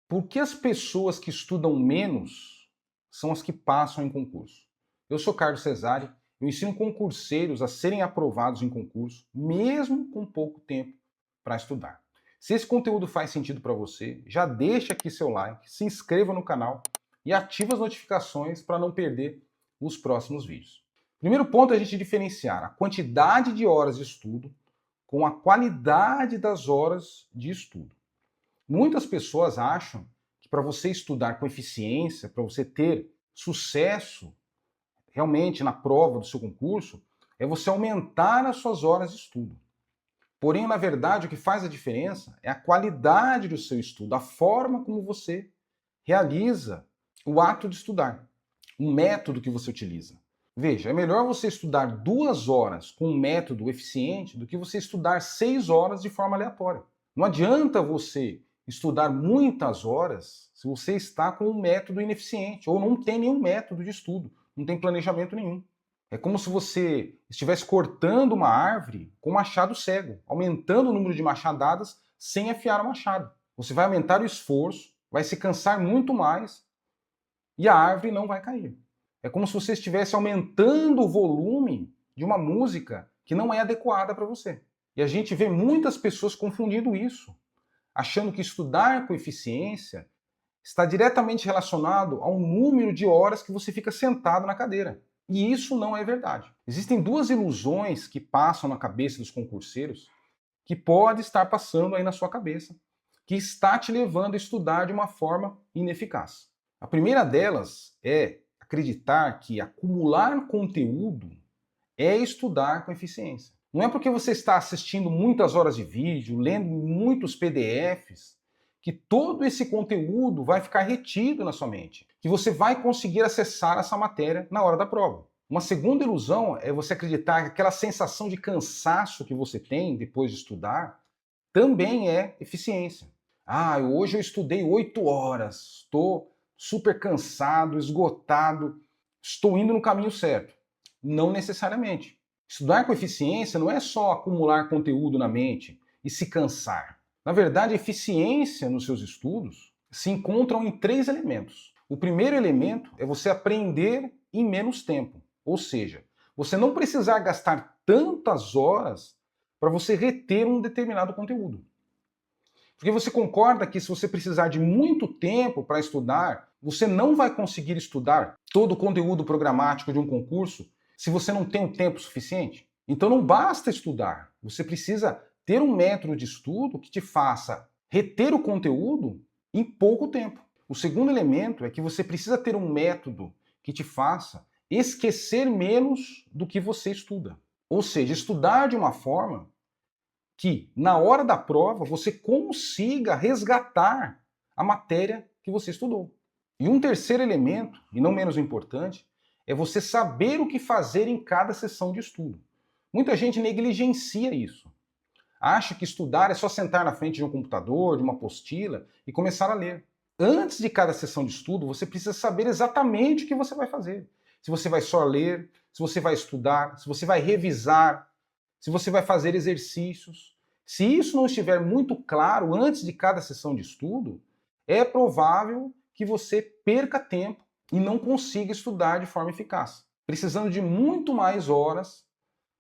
Por que as pessoas que estudam menos são as que passam em concurso? Eu sou Carlos Cesari, eu ensino concurseiros a serem aprovados em concurso, mesmo com pouco tempo para estudar. Se esse conteúdo faz sentido para você, já deixa aqui seu like, se inscreva no canal e ative as notificações para não perder os próximos vídeos. Primeiro ponto é a gente diferenciar a quantidade de horas de estudo com a qualidade das horas de estudo. Muitas pessoas acham que para você estudar com eficiência, para você ter sucesso realmente na prova do seu concurso, é você aumentar as suas horas de estudo. Porém, na verdade, o que faz a diferença é a qualidade do seu estudo, a forma como você realiza o ato de estudar, o método que você utiliza. Veja, é melhor você estudar 2 horas com um método eficiente do que você estudar 6 horas de forma aleatória. Não adianta você estudar muitas horas se você está com um método ineficiente ou não tem nenhum método de estudo, não tem planejamento nenhum. É como se você estivesse cortando uma árvore com machado cego, aumentando o número de machadadas sem afiar o machado. Você vai aumentar o esforço, vai se cansar muito mais e a árvore não vai cair. É como se você estivesse aumentando o volume de uma música que não é adequada para você. E a gente vê muitas pessoas confundindo isso, achando que estudar com eficiência está diretamente relacionado ao número de horas que você fica sentado na cadeira. E isso não é verdade. Existem 2 ilusões que passam na cabeça dos concurseiros que pode estar passando aí na sua cabeça, que está te levando a estudar de uma forma ineficaz. A primeira delas é acreditar que acumular conteúdo é estudar com eficiência. Não é porque você está assistindo muitas horas de vídeo, lendo muitos PDFs, que todo esse conteúdo vai ficar retido na sua mente, que você vai conseguir acessar essa matéria na hora da prova. Uma segunda ilusão é você acreditar que aquela sensação de cansaço que você tem depois de estudar também é eficiência. Ah, hoje eu estudei 8 horas, estou super cansado, esgotado, estou indo no caminho certo. Não necessariamente. Estudar com eficiência não é só acumular conteúdo na mente e se cansar. Na verdade, a eficiência nos seus estudos se encontram em 3 elementos. O primeiro elemento é você aprender em menos tempo. Ou seja, você não precisar gastar tantas horas para você reter um determinado conteúdo. Porque você concorda que se você precisar de muito tempo para estudar, você não vai conseguir estudar todo o conteúdo programático de um concurso se você não tem o tempo suficiente? Então não basta estudar, você precisa ter um método de estudo que te faça reter o conteúdo em pouco tempo. O segundo elemento é que você precisa ter um método que te faça esquecer menos do que você estuda. Ou seja, estudar de uma forma que, na hora da prova, você consiga resgatar a matéria que você estudou. E um terceiro elemento, e não menos importante, é você saber o que fazer em cada sessão de estudo. Muita gente negligencia isso. Acha que estudar é só sentar na frente de um computador, de uma apostila e começar a ler. Antes de cada sessão de estudo, você precisa saber exatamente o que você vai fazer. Se você vai só ler, se você vai estudar, se você vai revisar, se você vai fazer exercícios. Se isso não estiver muito claro antes de cada sessão de estudo, é provável que você perca tempo e não consiga estudar de forma eficaz, precisando de muito mais horas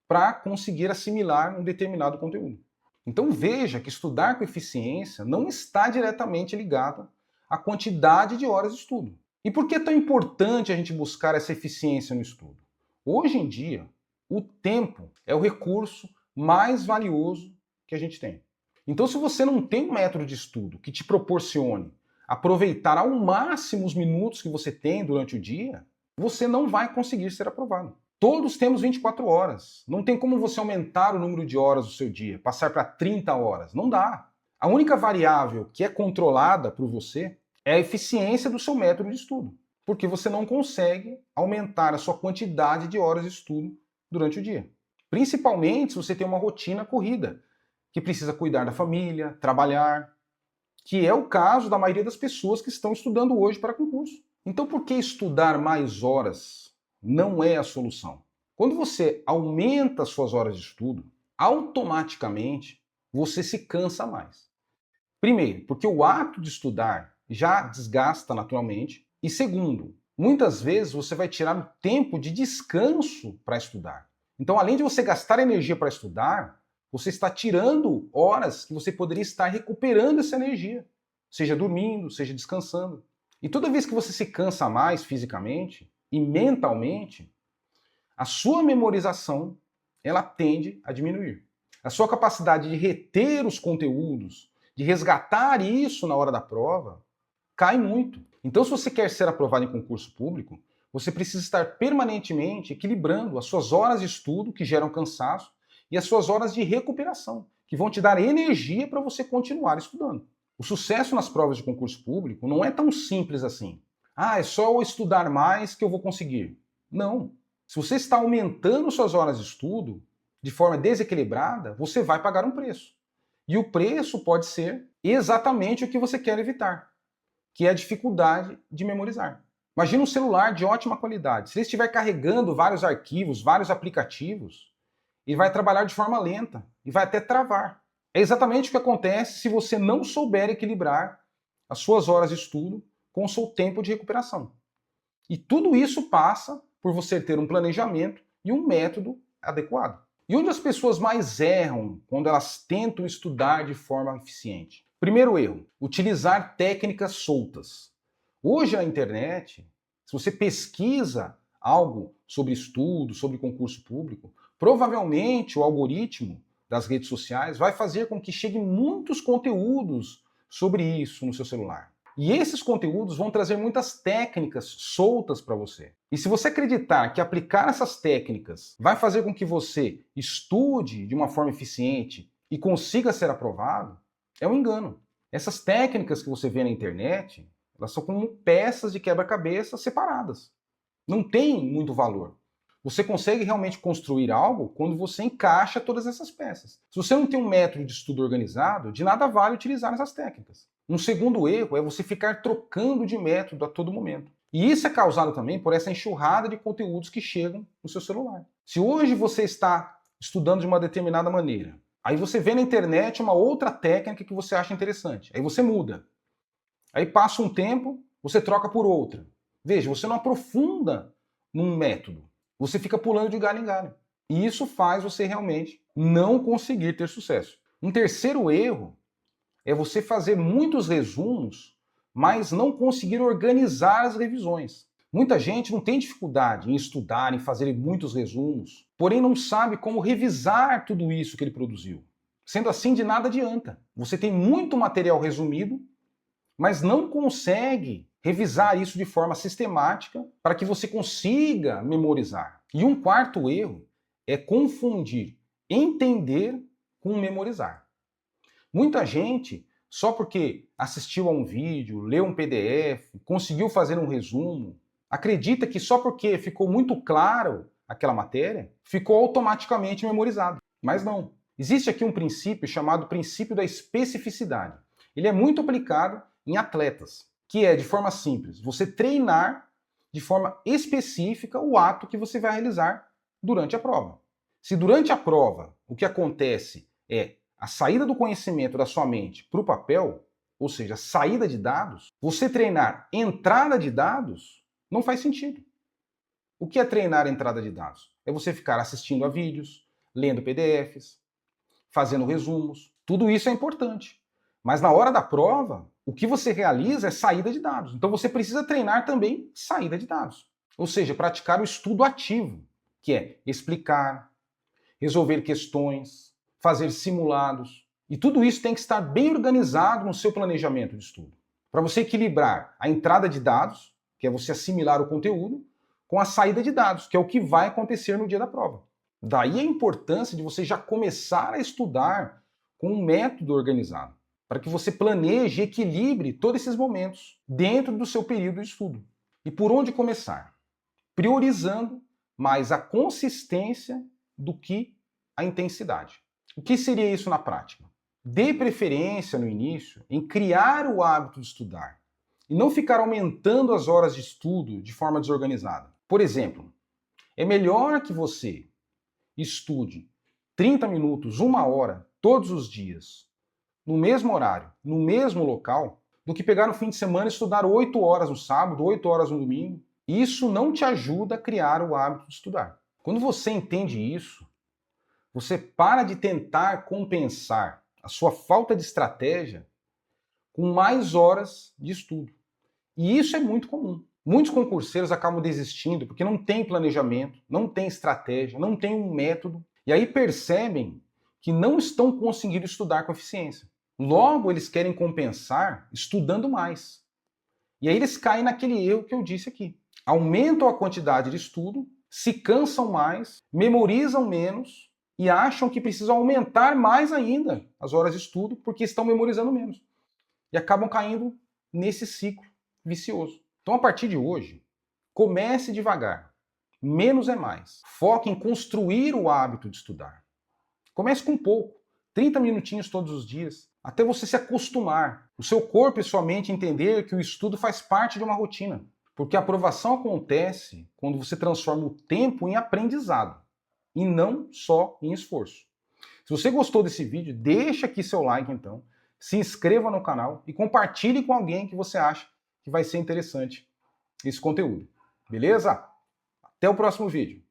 para conseguir assimilar um determinado conteúdo. Então veja que estudar com eficiência não está diretamente ligado à quantidade de horas de estudo. E por que é tão importante a gente buscar essa eficiência no estudo? Hoje em dia, o tempo é o recurso mais valioso que a gente tem. Então, se você não tem um método de estudo que te proporcione aproveitar ao máximo os minutos que você tem durante o dia, você não vai conseguir ser aprovado. Todos temos 24 horas. Não tem como você aumentar o número de horas do seu dia, passar para 30 horas. Não dá. A única variável que é controlada por você é a eficiência do seu método de estudo, porque você não consegue aumentar a sua quantidade de horas de estudo durante o dia. Principalmente se você tem uma rotina corrida, que precisa cuidar da família, trabalhar, que é o caso da maioria das pessoas que estão estudando hoje para concurso. Então, por que estudar mais horas não é a solução? Quando você aumenta as suas horas de estudo, automaticamente você se cansa mais. Primeiro, porque o ato de estudar já desgasta naturalmente. E segundo, muitas vezes você vai tirar o tempo de descanso para estudar. Então, além de você gastar energia para estudar, você está tirando horas que você poderia estar recuperando essa energia, seja dormindo, seja descansando. E toda vez que você se cansa mais fisicamente e mentalmente, a sua memorização ela tende a diminuir. A sua capacidade de reter os conteúdos, de resgatar isso na hora da prova, cai muito. Então, se você quer ser aprovado em concurso público, você precisa estar permanentemente equilibrando as suas horas de estudo, que geram cansaço, e as suas horas de recuperação, que vão te dar energia para você continuar estudando. O sucesso nas provas de concurso público não é tão simples assim. Ah, é só eu estudar mais que eu vou conseguir. Não. Se você está aumentando suas horas de estudo de forma desequilibrada, você vai pagar um preço. E o preço pode ser exatamente o que você quer evitar, que é a dificuldade de memorizar. Imagina um celular de ótima qualidade. Se ele estiver carregando vários arquivos, vários aplicativos, ele vai trabalhar de forma lenta e vai até travar. É exatamente o que acontece se você não souber equilibrar as suas horas de estudo com o seu tempo de recuperação. E tudo isso passa por você ter um planejamento e um método adequado. E onde as pessoas mais erram quando elas tentam estudar de forma eficiente? Primeiro erro, utilizar técnicas soltas. Hoje na internet, se você pesquisa algo sobre estudo, sobre concurso público, provavelmente o algoritmo das redes sociais vai fazer com que cheguem muitos conteúdos sobre isso no seu celular. E esses conteúdos vão trazer muitas técnicas soltas para você. E se você acreditar que aplicar essas técnicas vai fazer com que você estude de uma forma eficiente e consiga ser aprovado, é um engano. Essas técnicas que você vê na internet, elas são como peças de quebra-cabeça separadas. Não tem muito valor. Você consegue realmente construir algo quando você encaixa todas essas peças. Se você não tem um método de estudo organizado, de nada vale utilizar essas técnicas. Um segundo erro é você ficar trocando de método a todo momento. E isso é causado também por essa enxurrada de conteúdos que chegam no seu celular. Se hoje você está estudando de uma determinada maneira, aí você vê na internet uma outra técnica que você acha interessante, aí você muda. Aí passa um tempo, você troca por outra. Veja, você não aprofunda num método. Você fica pulando de galho em galho. E isso faz você realmente não conseguir ter sucesso. Um terceiro erro é você fazer muitos resumos, mas não conseguir organizar as revisões. Muita gente não tem dificuldade em estudar, em fazer muitos resumos, porém não sabe como revisar tudo isso que ele produziu. Sendo assim, de nada adianta. Você tem muito material resumido, mas não consegue revisar isso de forma sistemática para que você consiga memorizar. E um quarto erro é confundir entender com memorizar. Muita gente, só porque assistiu a um vídeo, leu um PDF, conseguiu fazer um resumo, acredita que só porque ficou muito claro aquela matéria, ficou automaticamente memorizado. Mas não. Existe aqui um princípio chamado princípio da especificidade. Ele é muito aplicado em atletas, que é, de forma simples, você treinar de forma específica o ato que você vai realizar durante a prova. Se durante a prova o que acontece é a saída do conhecimento da sua mente para o papel, ou seja, a saída de dados, você treinar entrada de dados não faz sentido. O que é treinar entrada de dados? É você ficar assistindo a vídeos, lendo PDFs, fazendo resumos. Tudo isso é importante. Mas na hora da prova, o que você realiza é saída de dados. Então você precisa treinar também saída de dados. Ou seja, praticar o estudo ativo, que é explicar, resolver questões, fazer simulados. E tudo isso tem que estar bem organizado no seu planejamento de estudo. Para você equilibrar a entrada de dados, que é você assimilar o conteúdo, com a saída de dados, que é o que vai acontecer no dia da prova. Daí a importância de você já começar a estudar com um método organizado, para que você planeje e equilibre todos esses momentos dentro do seu período de estudo. E por onde começar? Priorizando mais a consistência do que a intensidade. O que seria isso na prática? Dê preferência no início em criar o hábito de estudar e não ficar aumentando as horas de estudo de forma desorganizada. Por exemplo, é melhor que você estude 30 minutos, 1 hora, todos os dias, no mesmo horário, no mesmo local, do que pegar no fim de semana e estudar 8 horas no sábado, 8 horas no domingo. Isso não te ajuda a criar o hábito de estudar. Quando você entende isso, você para de tentar compensar a sua falta de estratégia com mais horas de estudo. E isso é muito comum. Muitos concurseiros acabam desistindo porque não tem planejamento, não tem estratégia, não tem um método, e aí percebem que não estão conseguindo estudar com eficiência. Logo, eles querem compensar estudando mais. E aí eles caem naquele erro que eu disse aqui. Aumentam a quantidade de estudo, se cansam mais, memorizam menos e acham que precisam aumentar mais ainda as horas de estudo porque estão memorizando menos. E acabam caindo nesse ciclo vicioso. Então, a partir de hoje, comece devagar. Menos é mais. Foque em construir o hábito de estudar. Comece com pouco, 30 minutinhos todos os dias, até você se acostumar. O seu corpo e sua mente entender que o estudo faz parte de uma rotina. Porque a aprovação acontece quando você transforma o tempo em aprendizado e não só em esforço. Se você gostou desse vídeo, deixa aqui seu like então, se inscreva no canal e compartilhe com alguém que você acha que vai ser interessante esse conteúdo. Beleza? Até o próximo vídeo.